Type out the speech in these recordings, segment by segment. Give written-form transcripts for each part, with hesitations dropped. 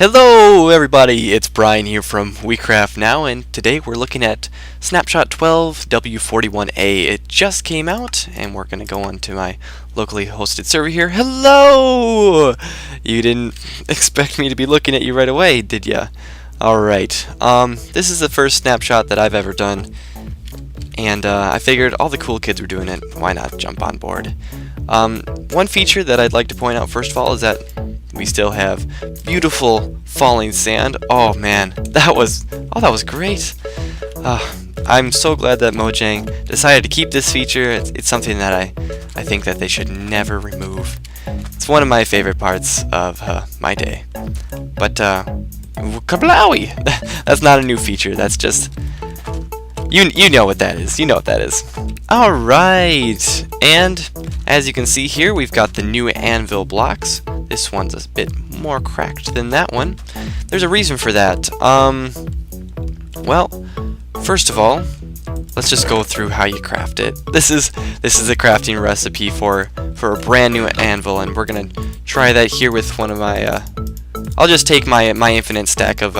Hello everybody, it's Brian here from WeCraftNow, and today we're looking at Snapshot 12w41a. It just came out, and we're going to go on to my locally hosted server here. Hello! You didn't expect me to be looking at you right away, did ya? Alright, this is the first snapshot that I've ever done, and I figured all the cool kids were doing it, why not jump on board? One feature that I'd like to point out first of all is that we still have beautiful falling sand. Oh man, that was great. I'm so glad that Mojang decided to keep this feature. It's something that I think that they should never remove. It's one of my favorite parts of my day. But kablowie! That's not a new feature. That's just you know what that is. You know what that is. All right, and as you can see here, we've got the new anvil blocks. This one's a bit more cracked than that one. There's a reason for that. Well, first of all, let's just go through how you craft it. This is a crafting recipe for a brand new anvil, and we're gonna try that here with one of my. I'll just take my infinite stack of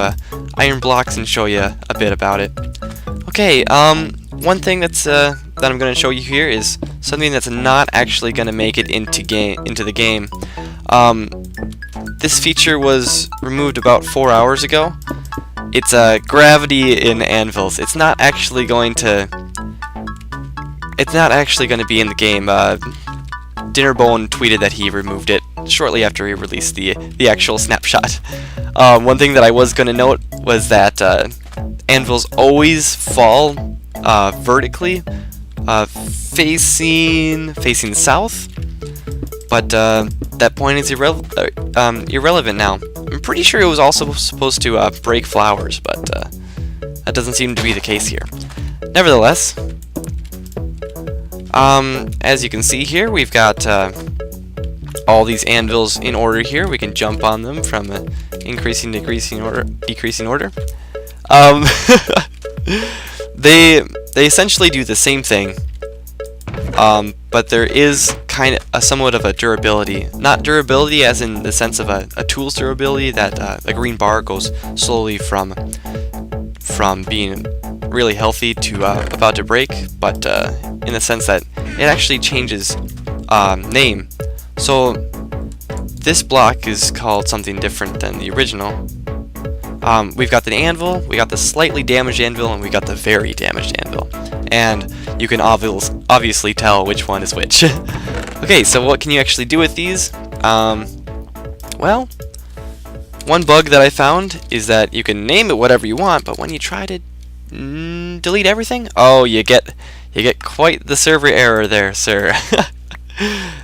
iron blocks and show you a bit about it. Okay, one thing that I'm going to show you here is something that's not actually going to make it into the game. This feature was removed about 4 hours ago. It's gravity in anvils. It's not actually going to be in the game. Dinnerbone tweeted that he removed it shortly after he released the actual snapshot. One thing that I was going to note was that anvils always fall vertically, facing south, but that point is irrelevant now. I'm pretty sure it was also supposed to break flowers, but that doesn't seem to be the case here. Nevertheless, as you can see here, we've got all these anvils in order here. We can jump on them from increasing, decreasing order, decreasing order. They essentially do the same thing, but there is kind of somewhat of a durability. Not durability as in the sense of a tool's durability, that the green bar goes slowly from being really healthy to about to break, but in the sense that it actually changes name. So this block is called something different than the original. We've got the anvil, we got the slightly damaged anvil, and we got the very damaged anvil. And you can obviously tell which one is which. Okay, so what can you actually do with these? Well, one bug that I found is that you can name it whatever you want, but when you try to delete everything, oh, you get quite the server error there, sir.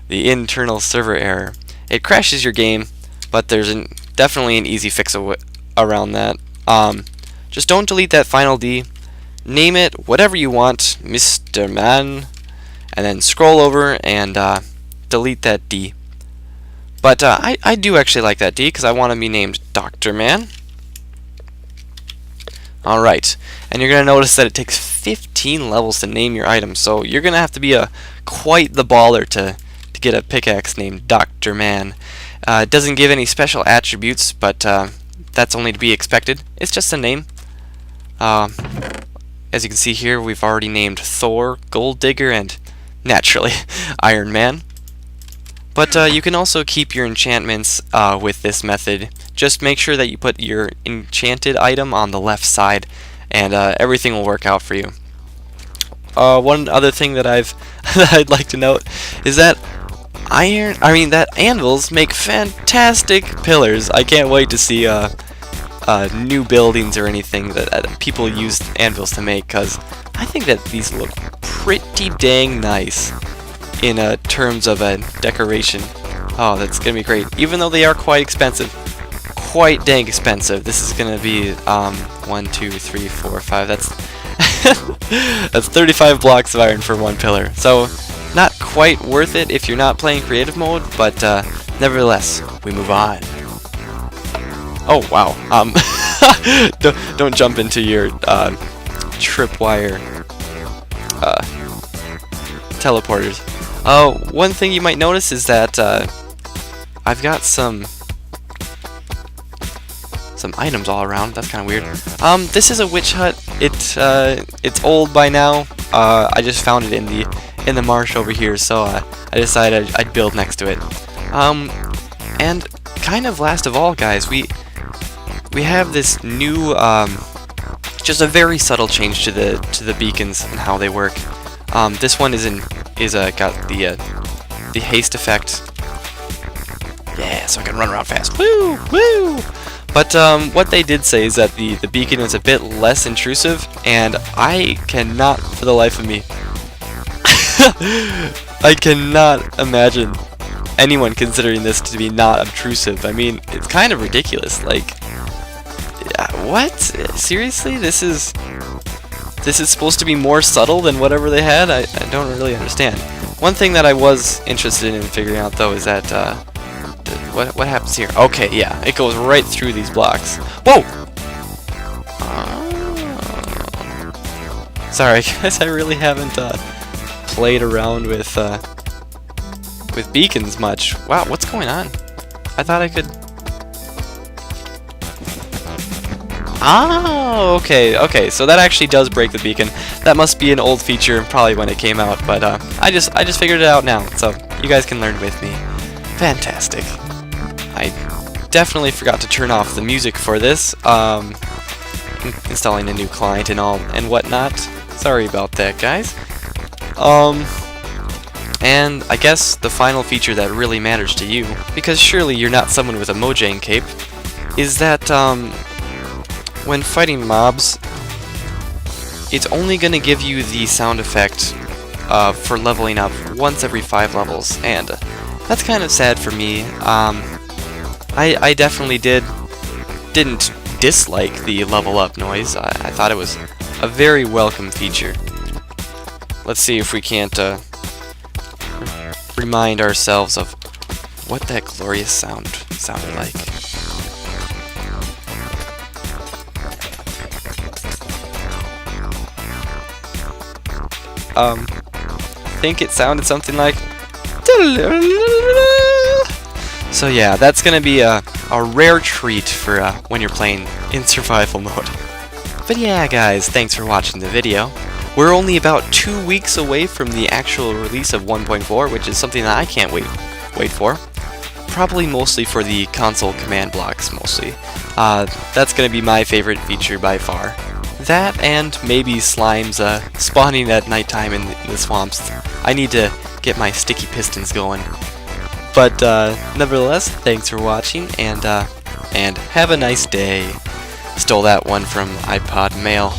The internal server error. It crashes your game, but there's definitely an easy fix around that. Just don't delete that final D. Name it whatever you want, Mr. Man, and then scroll over and delete that D. But I do actually like that D because I want to be named Dr. Man. Alright, and you're going to notice that it takes 15 levels to name your item, so you're going to have to be quite the baller to get a pickaxe named Dr. Man. It doesn't give any special attributes, but that's only to be expected. It's just a name. As you can see here, we've already named Thor, Gold Digger, and naturally Iron Man. But you can also keep your enchantments with this method. Just make sure that you put your enchanted item on the left side, and everything will work out for you. One other thing that I'd like to note is that anvils make fantastic pillars. I can't wait to see new buildings or anything that people use anvils to make, because I think that these look pretty dang nice in terms of a decoration. Oh, that's gonna be great. Even though they are quite expensive, quite dang expensive. This is gonna be 1, 2, 3, 4, 5. That's that's 35 blocks of iron for one pillar. So not quite worth it if you're not playing creative mode, but nevertheless, we move on. Oh wow! Don't jump into your tripwire teleporters. One thing you might notice is that I've got some some items all around. That's kind of weird. This is a witch hut. It's old by now. I just found it in the marsh over here, so I decided I'd build next to it. And kind of last of all, guys, we have this new just a very subtle change to the beacons and how they work. This one got the haste effect. Yeah, so I can run around fast. Woo! Woo! But what they did say is that the beacon is a bit less intrusive, and I cannot, for the life of me, I cannot imagine anyone considering this to be not obtrusive. I mean, it's kind of ridiculous. Like, what? Seriously? This is supposed to be more subtle than whatever they had? I don't really understand. One thing that I was interested in figuring out, though, is that what happens here? Okay, yeah, it goes right through these blocks. Whoa! Sorry, guys, I really haven't played around with beacons much. Wow, what's going on? I thought I could. Oh, okay, so that actually does break the beacon. That must be an old feature, probably when it came out, but I just figured it out now, so you guys can learn with me. Fantastic. I definitely forgot to turn off the music for this. Installing a new client and whatnot. Sorry about that, guys. And I guess the final feature that really matters to you, because surely you're not someone with a Mojang cape, is that when fighting mobs, it's only going to give you the sound effect for leveling up once every 5 levels, and that's kind of sad for me. I definitely didn't dislike the level up noise. I thought it was a very welcome feature. Let's see if we can't remind ourselves of what that glorious sound sounded like. I think it sounded something like. So yeah, that's gonna be a rare treat for when you're playing in survival mode. But yeah, guys, thanks for watching the video. We're only about 2 weeks away from the actual release of 1.4, which is something that I can't wait for. Probably mostly for the console command blocks, mostly. That's gonna be my favorite feature by far. That and maybe slimes spawning at nighttime in the swamps. I need to get my sticky pistons going. But nevertheless, thanks for watching, and have a nice day. Stole that one from iPod Mail.